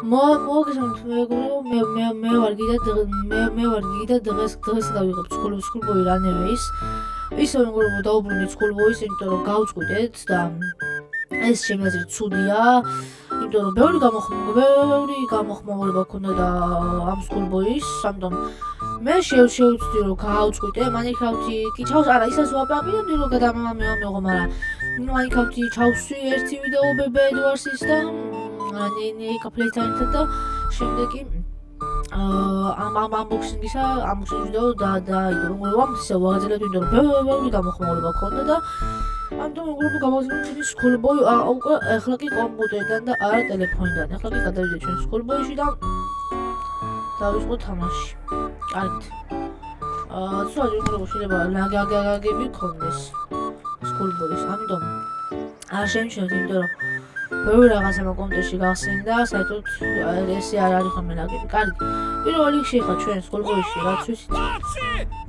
მოგესალმებით მე ვარ გიდა დღეს გავიღებ სკულბოი რანევე ისე მეგობრებო დაუბრუნდით სკულბოის, იმიტომ რომ გავწყვიტეთ და ეს ჩემი აზრით ცუდია, იმიტომ რომ ბევრი გამოხმაურება ქონდა და ამ სკულბოის, ამიტომ მე შევწვდი რომ გავწყვიტე, მანიქავთი კი ჩავს, არა ისაც ვაპრაპირებდი რომ გადამამეღო, მაგრამ მანიქავთი ჩავსვი ერთი ვიდეო ბედვარსის და კაპლეიტანთან და შემდეგ კი ამ unboxing-ისა ვიდეო და რომ ისე ვაგრძელებ, იმიტომ რომ ბევრი გამოხმაურება ქონდა და ამიტომ მეგობრებო გავაგზავნეთ სკულბოი უკვე ახლა კი კომპიუტერიდან და არა ტელეფონიდან. ახლა კი გადავიდეთ ჩვენ სკულბოიში და დავიწყოთ თამაში. კარგით. სულ მეგობრებო შეიძლება ლაგები ქონდეს სკულბოის, ამიტომ არ შემჩნევთ, იმიტომ რომ ბევრი რაღაცა კომპიუტერში გავხსენდა, საერთოდ ესე არ არის ხოლმე ლაგები. კარგი. პირველ რიგში ხა ჩვენ სკულბოიში რაც ვიცით.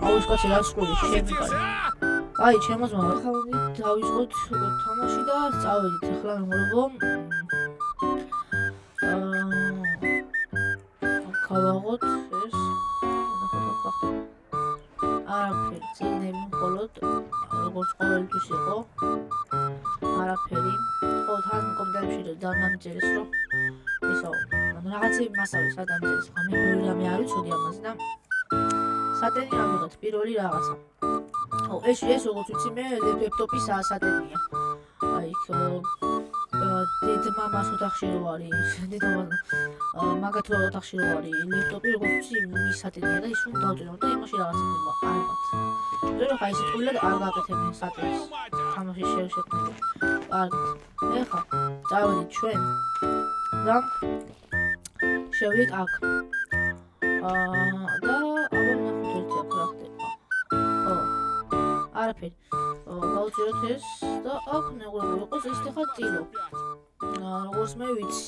აუ ეს კაცი რა სკულში შემიყარი. აი, ჩემს მამა ხა დავიწყოთ თამაში და წავედით. ახლა მეგობრებო გავაღოთ ეს არაფერი, წიგნები მხოლოდ როგორც ყოველთვის იყო. არაფერი. ხო, თან კომპიუტერში დამამიწერეს რომ ისო, რაღაცები მასალის ადამიანს ხომ მე რამე არ ვიცოდი ამაზე და სატენი ამიღეთ პირველი რაღაცა. ო ეს როგორც ვიცი მე ლეპტოპის სატენია. აი დედმამას ოთახში რო არის, მაგათ ოთახში რო არის ლეპტოპი, როგორც ვიცი მის სატენია და ის რომ დავწერო და იმაში რაღაცა მიყვა ალბათ. ზოგადად ხა ისე თვლად არ გაკეთებენ სატენს. თამაშის შეშექმნა. კარგით. ეხლა წავედით ჩვენ და შევიდეთ აქ. და აბა ნახოთ ერთი აქ რა ხდება. ო არაფერი. გავუწიოთ ეს და აქ მეგობრებო იყოს ეს ხა ტილო. როგორც მე ვიცი.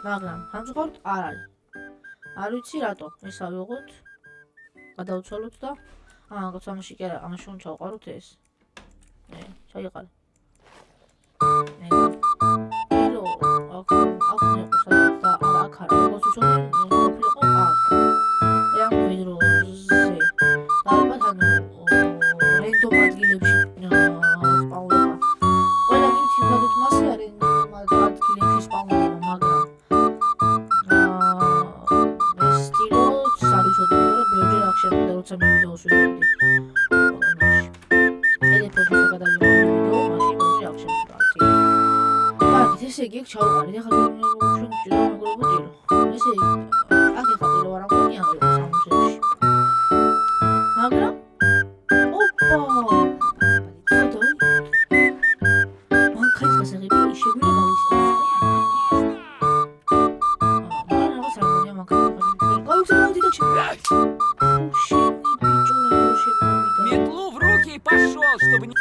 მაგრამ ამჟღავნად არ არის. არ ვიცი რატო. ეს ავიღოთ. გადავცვალოთ და რაღაც ამაში კი არა, ამაში უნდა ჩავყაროთ ეს. ჩაიყარე. ტილო აქ ნეყოს და აქ არა. როგორც ვიცოდი, ყოფილიყო აქ. ამ ვიდროზე. ალბათ ანუ რენდომ ადგილებში სპაუნდება. ყველა გიმ თვითონაც მასე არის რენდომ ადგილებში სპაუნდება, მაგრამ ეს ტილო სარიცოდი რომ ბევრი აქ შეხვდა, როცა მე ვიდეოს ვიღებდი. ტელეფონზე გადავიღე ვიდეო, მაშინ ბევრი აქ შეხვდა. კარგი, ესე იგი ჩავყარეთ. ახლა ჩვენ ვჭირდება მეგობრებო ტილო. ესე იგი აქ ეხლა ტილო არ ამგონია სამუშაოში. მაგრამ ოპა მანქანის გასაღები შეგვიძლია გავიხსენოთ. მაგრამ რაღაც არ მგონია მანქანის გავიხსენოთ და Метлу в руки и пошел, чтобы не...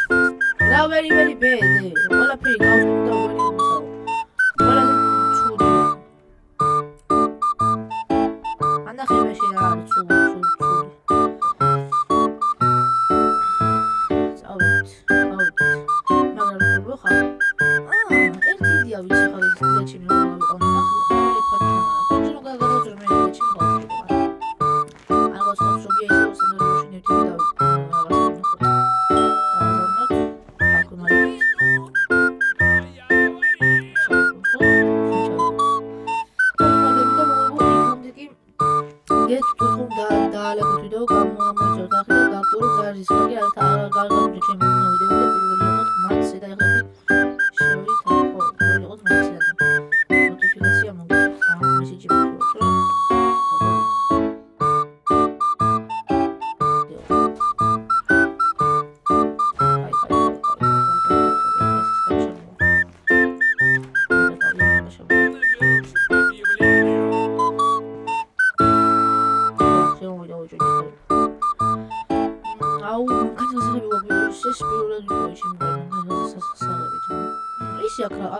რა ვერი ბედი ყველაფერი გავხსენოთ და ვერი მოსავალ. ყველაფერი ცუდი. ანახებაში რა არის ცუდი.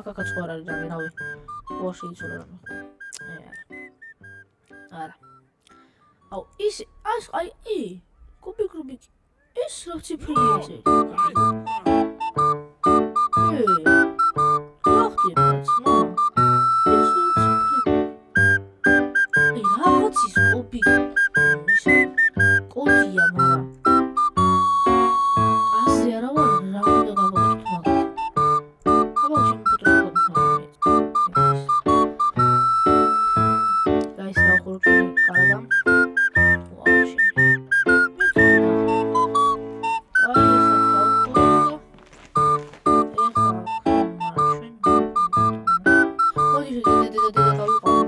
აკაკაც ხო არ არის და რავი უაში იცოდა რამე ხო არა აუ ის აი კუბიკი ეს რა ციფრია ეს რა ხდება ცმა ეს რა ციფრი და გავიყვანოთ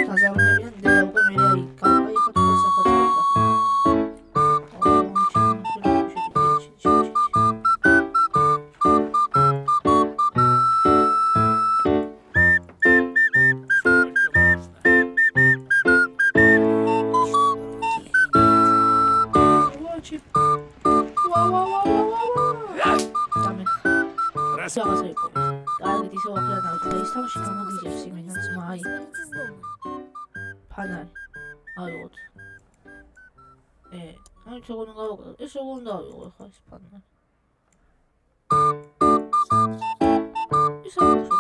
დააზარუნე რაღაცა იყო. კარგი ისე ვაფრა დავჭდა ის თავში გამოგიჯებს იმენაც მაი. ფანარი. აიოთ. აი როგორ უნდა გავაკეთო? ეს როგორ უნდა ავიღო ხა ეს ფანარი? ის აქვს.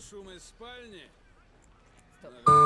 Шум из спальни? Wow.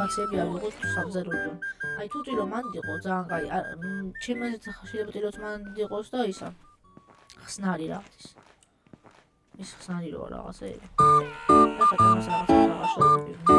ინფორმაციები ავიღოთ სამზარეულოდან. აი თუ ტირო მანდიყო ძალიან კაი. ჩემს შეიძლება ტიროც მანდ იყოს და ისა. ხსნარი რაღაცის. ის ხსნარი როა რაღაცეები. ახლა თამას რაღაცა შევდები.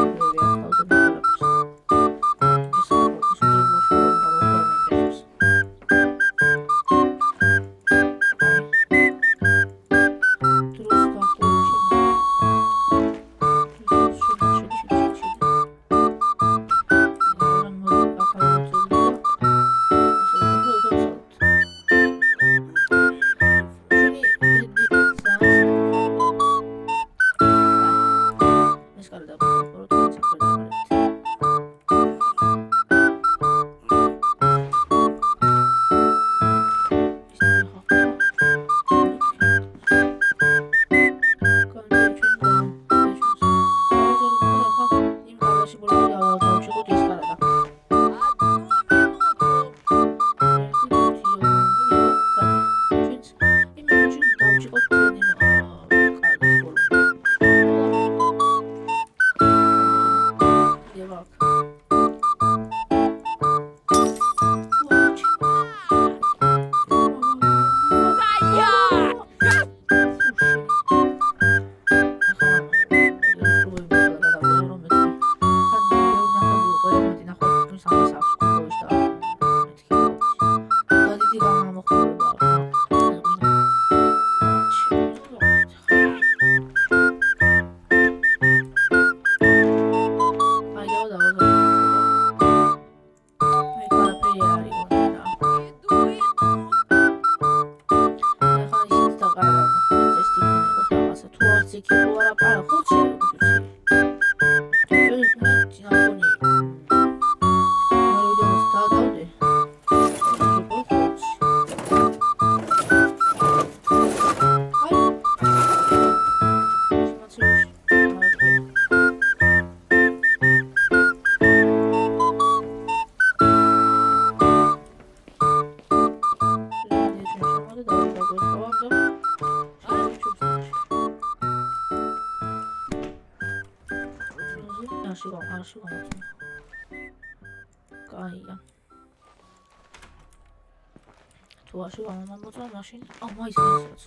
Tuaşı var ama bu zaman maşin ama istiyorsunuz.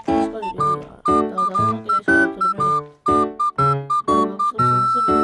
Çıkar ediyor ya. Daha gelen şeyler böyle. Daha sonra böyle.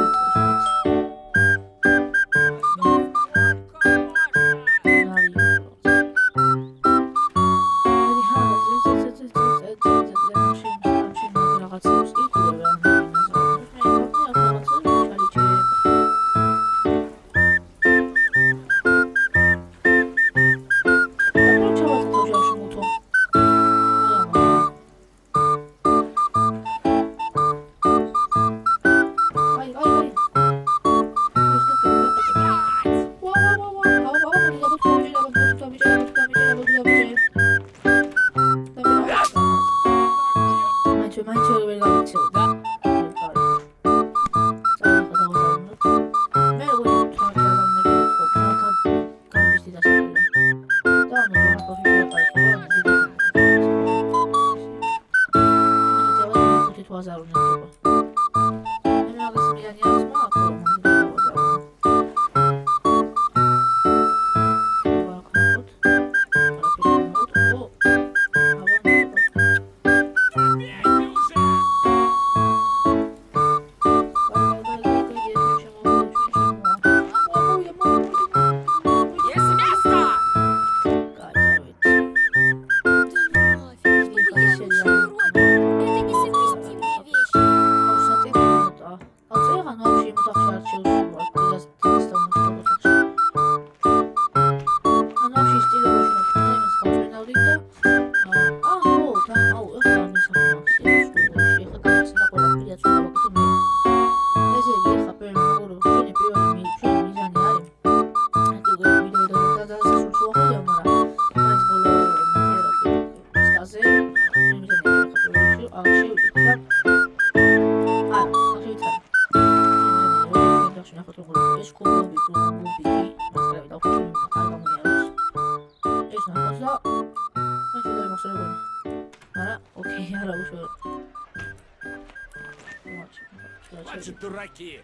Хватит дураки!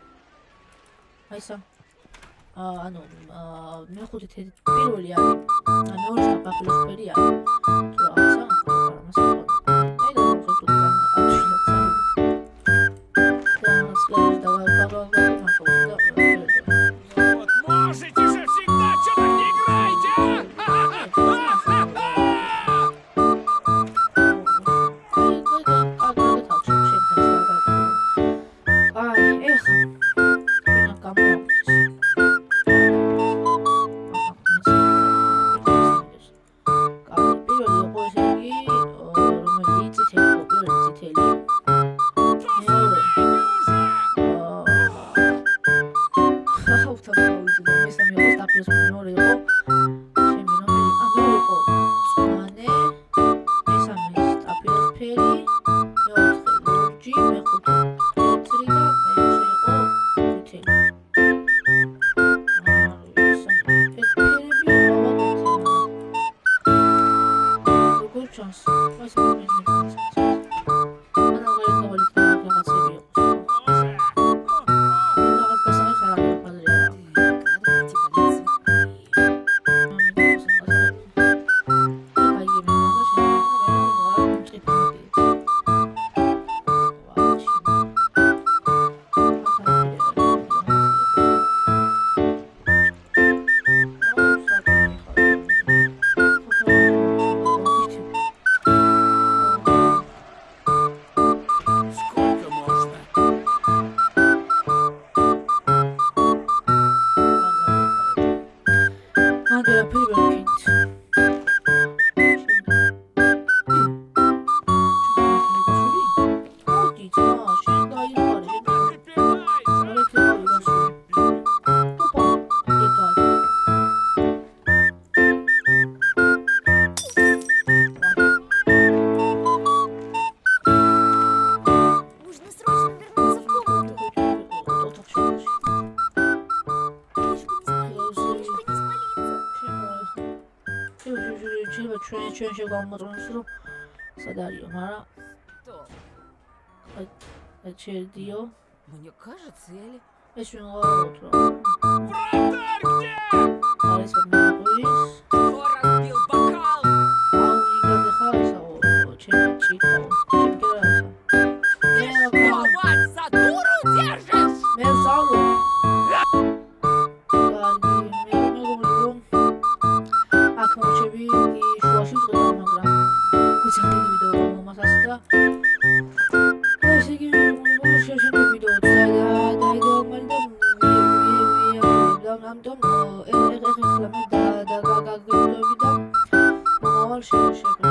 აი სა ანუ მეხუთე პირველი არის მეორე საფაფელოსფერი არის თუ რაღაცა ამას აი და მოხდა Вот можете же всегда, чё так не играете, Сколько можно? Нужно срочно вернуться в комнату. Лишь бы не спалиться. ჩვენ შეგამოწმოს რომ სად არისო, მაგრამ Что? ჩერდიო Мне кажется, или... ეს ვინღავთ რა Вратарь где? არის მომყვის Кто разбил бокал? Что, мать, за дуру держишь? ამიტომ ეხლა მე და გაგაგებდები და მომავალ შეგვიძლია